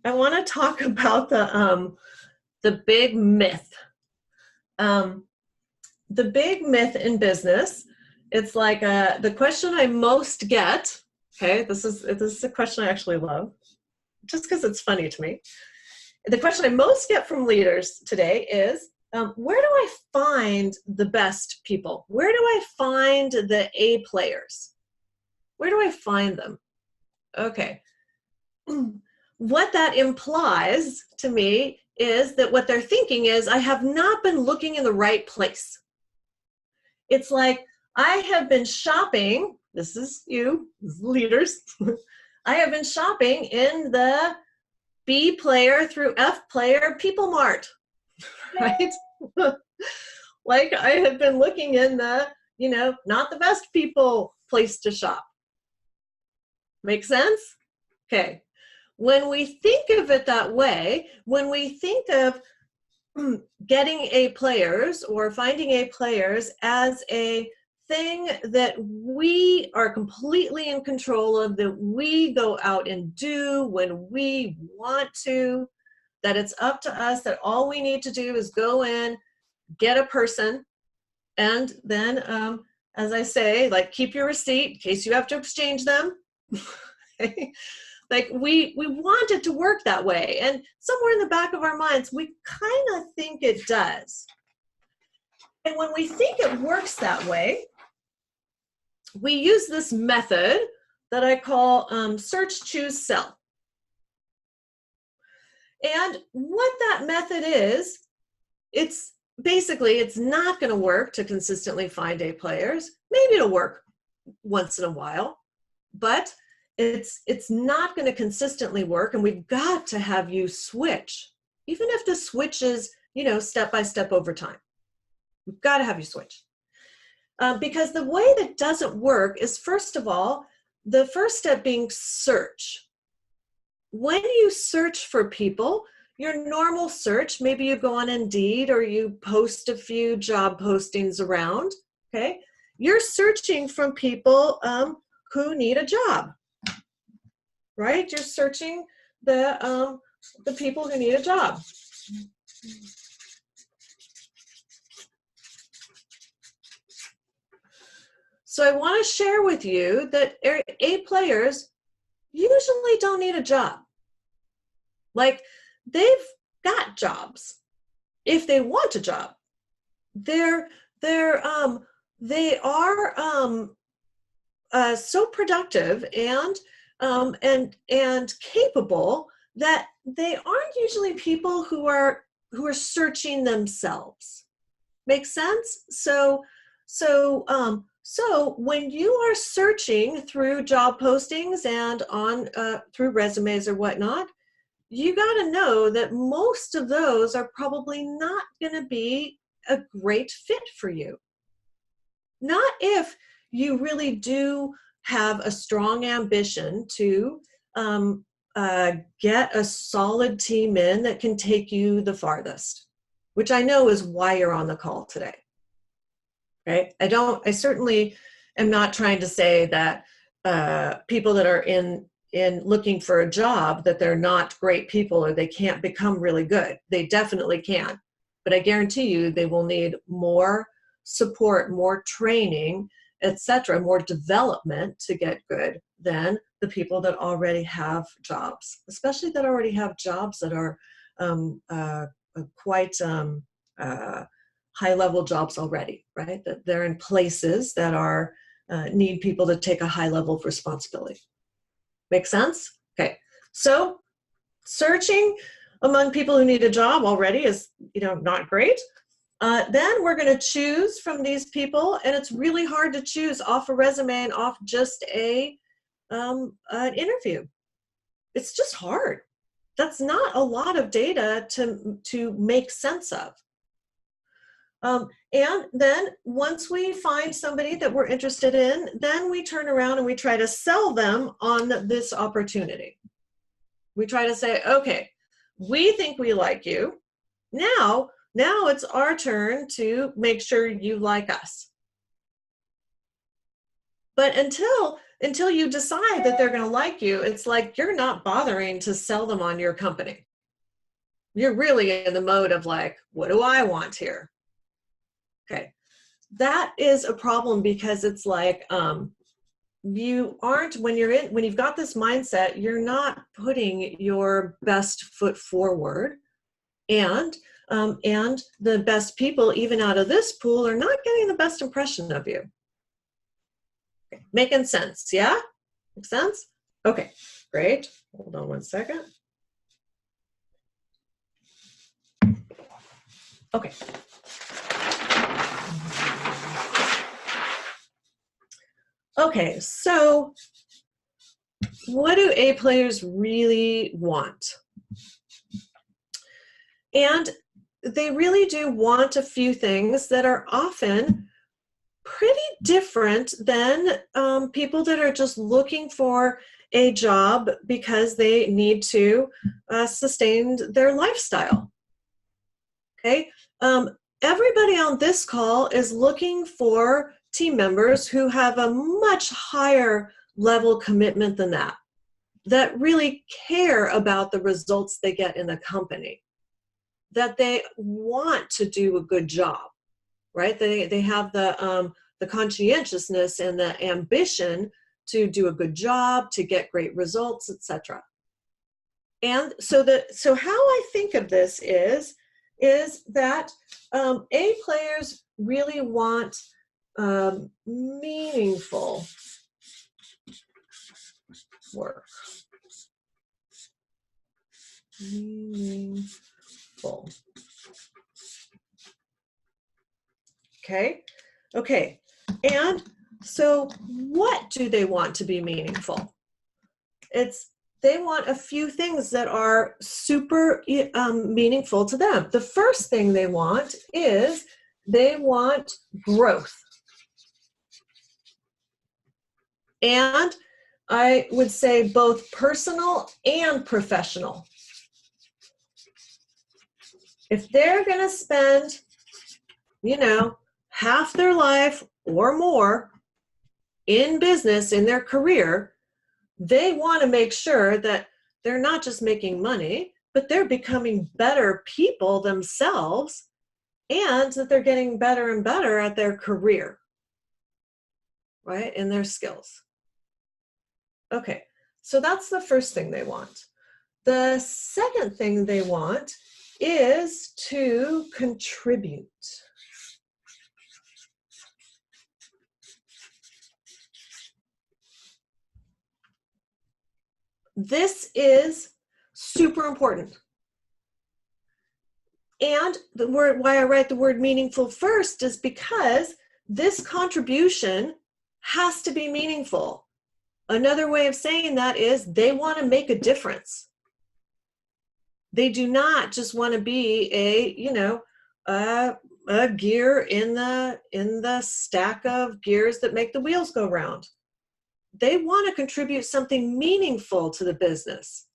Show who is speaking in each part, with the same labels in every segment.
Speaker 1: I want to talk about the big myth. Um, the big myth in business. It's like the question I most get. Okay, this is a question I actually love, just because it's funny to me. The question I most get from leaders today is, where do I find the best people? Where do I find the A players? Where do I find them? Okay. What that implies to me is that what they're thinking is, I have not been looking in the right place. It's like, I have been shopping, this is you, leaders, I have been shopping in the B player through F player People Mart, right? Like I have been looking in the, not the best people place to shop. Make sense? Okay. When we think of it that way, when we think of getting A players or finding A players as a thing that we are completely in control of, that we go out and do when we want to, that it's up to us, that all we need to do is go in, get a person, and then, as I say, like, keep your receipt in case you have to exchange them. Like we want it to work that way. And somewhere in the back of our minds, we kind of think it does. And when we think it works that way, we use this method that I call search, choose, sell. And what that method is, it's basically, it's not going to work to consistently find A players. Maybe it'll work once in a while, but it's not going to consistently work, and we've got to have you switch. Even if the switch is, step by step over time, we've got to have you switch. Because the way that doesn't work is, first of all, the first step being search. When you search for people, your normal search, maybe you go on Indeed or you post a few job postings around, okay? You're searching from people who need a job. Right? You're searching the people who need a job. So I want to share with you that A players usually don't need a job. Like, they've got jobs if they want a job. They are so productive and capable that they aren't usually people who are searching themselves. Make sense? So when you are searching through job postings and on through resumes or whatnot, you got to know that most of those are probably not going to be a great fit for you. Not if you really do have a strong ambition to get a solid team in that can take you the farthest, which I know is why you're on the call today, right? I certainly am not trying to say that people that are in looking for a job, that they're not great people or they can't become really good. They definitely can, but I guarantee you they will need more support, more training, etc., more development to get good than the people that already have jobs, especially that already have jobs that are quite high-level jobs already, right? That they're in places that are need people to take a high level of responsibility. Make sense? Okay. So searching among people who need a job already is, not great. Then we're going to choose from these people, and it's really hard to choose off a resume and off just an interview. It's just hard. That's not a lot of data to make sense of. And then once we find somebody that we're interested in, then we turn around and we try to sell them on this opportunity. We try to say, okay, we think we like you. Now it's our turn to make sure you like us. But until you decide that they're going to like you, it's like you're not bothering to sell them on your company. You're really in the mode of like, what do I want here? Okay. That is a problem because it's like, you aren't, when you've got this mindset, you're not putting your best foot forward, and the best people, even out of this pool, are not getting the best impression of you. Okay. Making sense? Yeah? Make sense? Okay, great. Hold on one second. Okay. Okay, so what do A players really want? And they really do want a few things that are often pretty different than people that are just looking for a job because they need to sustain their lifestyle. Okay, everybody on this call is looking for team members who have a much higher level commitment than that really care about the results they get in the company, that they want to do a good job, right? They have the conscientiousness and the ambition to do a good job, to get great results, etc. And so how I think of this is that A players really want meaningful work. Meaningful. Okay. And so what do they want to be meaningful? They want a few things that are super meaningful to them. The first thing they want is they want growth. And I would say both personal and professional. If they're going to spend, half their life or more in business, in their career, they want to make sure that they're not just making money, but they're becoming better people themselves, and that they're getting better and better at their career, right? In their skills. Okay, so that's the first thing they want. The second thing they want is to contribute. This is super important. And why I write the word meaningful first is because this contribution has to be meaningful. Another way of saying that is they want to make a difference. They do not just want to be a gear in the stack of gears that make the wheels go round. They want to contribute something meaningful to the business.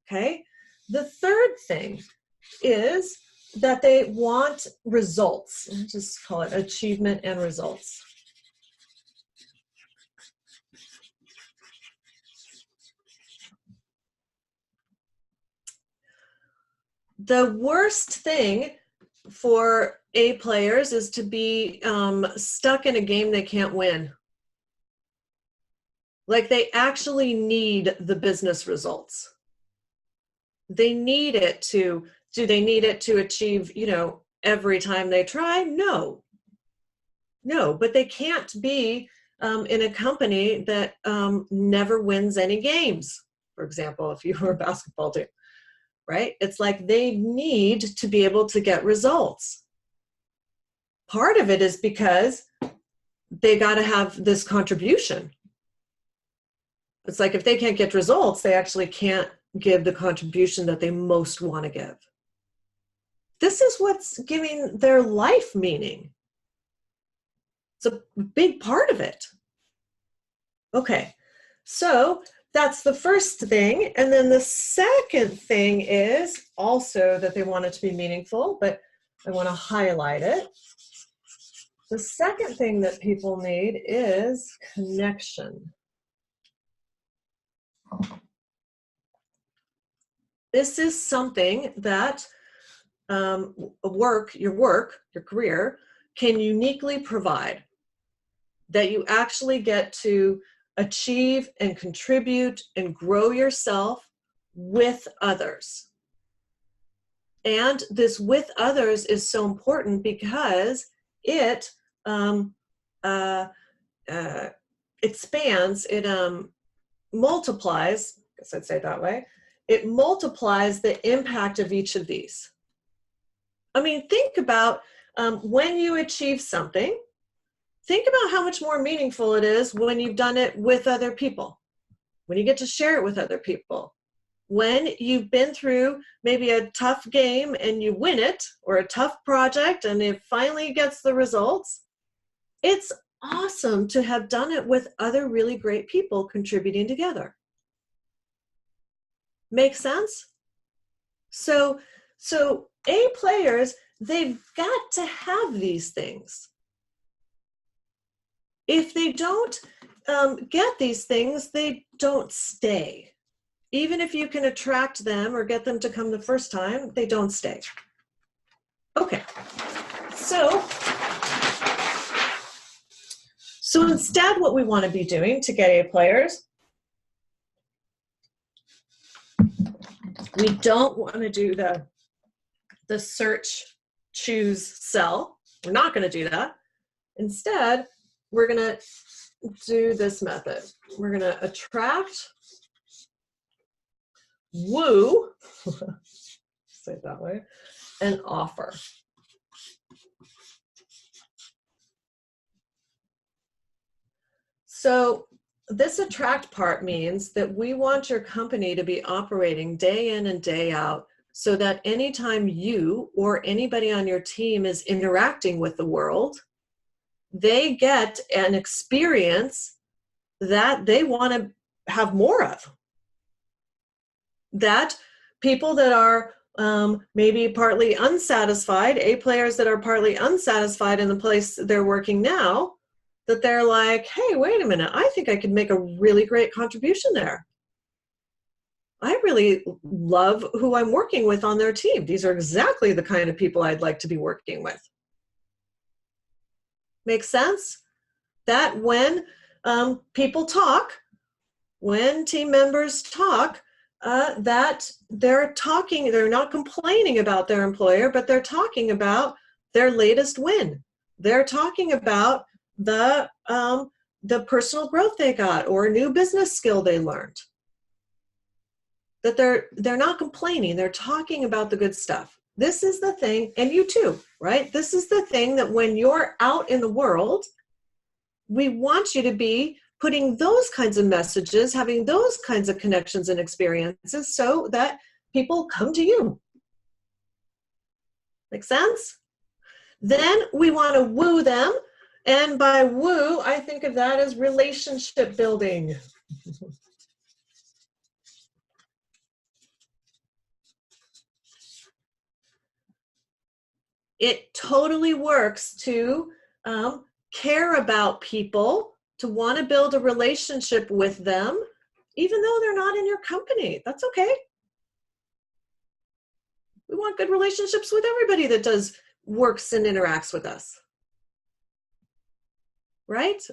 Speaker 1: Okay? The third thing is that they want results. I'll just call it achievement and results. The worst thing for A players is to be stuck in a game they can't win. Like, they actually need the business results. They need it to, do they need it to achieve, every time they try? No, but they can't be in a company that never wins any games. For example, if you were a basketball team, right? It's like they need to be able to get results. Part of it is because they got to have this contribution. It's like if they can't get results, they actually can't give the contribution that they most want to give. This is what's giving their life meaning. It's a big part of it. Okay, so that's the first thing. And then the second thing is also that they want it to be meaningful, but I want to highlight it. The second thing that people need is connection. This is something that your career can uniquely provide, that you actually get to achieve and contribute and grow yourself with others. And this with others is so important because it expands, it multiplies, I guess I'd say it that way, it multiplies the impact of each of these. I mean, think about when you achieve something, think about how much more meaningful it is when you've done it with other people, when you get to share it with other people, when you've been through maybe a tough game and you win it, or a tough project and it finally gets the results. It's awesome to have done it with other really great people contributing together. Make sense? So A players, they've got to have these things. If they don't get these things, they don't stay. Even if you can attract them or get them to come the first time, they don't stay. Okay, so instead what we want to be doing to get A players, we don't want to do the search, choose, sell. We're not going to do that. Instead, we're going to do this method. We're going to attract, woo, say it that way, and offer. So this attract part means that we want your company to be operating day in and day out, so that anytime you or anybody on your team is interacting with the world, they get an experience that they want to have more of. That people that are maybe partly unsatisfied, A players that are partly unsatisfied in the place they're working now, that they're like, hey, wait a minute, I think I could make a really great contribution there. I really love who I'm working with on their team. These are exactly the kind of people I'd like to be working with. Makes sense? That when people talk, when team members talk, that they're not complaining about their employer, but they're talking about their latest win. They're talking about the personal growth they got or a new business skill they learned. That they're not complaining, they're talking about the good stuff. This is the thing, and you too, right? This is the thing that when you're out in the world, we want you to be putting those kinds of messages, having those kinds of connections and experiences so that people come to you. Make sense? Then we want to woo them. And by woo, I think of that as relationship building. It totally works to care about people, to want to build a relationship with them, even though they're not in your company. That's okay. We want good relationships with everybody that works and interacts with us. Right?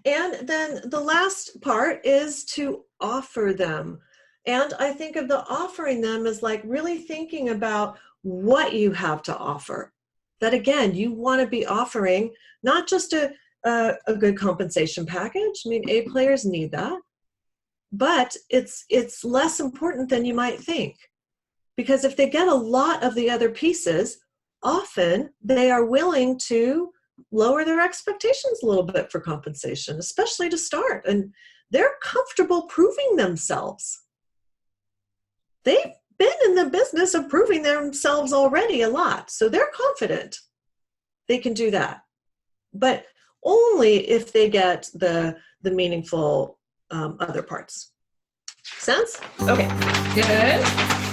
Speaker 1: And then the last part is to offer them. And I think of the offering them as like really thinking about what you have to offer. That again, you want to be offering not just a good compensation package. I mean, A players need that, but it's less important than you might think. Because if they get a lot of the other pieces, often they are willing to lower their expectations a little bit for compensation, especially to start. And they're comfortable proving themselves. They've been in the business of proving themselves already a lot. So they're confident they can do that. But only if they get the meaningful other parts. Sense? Okay, good.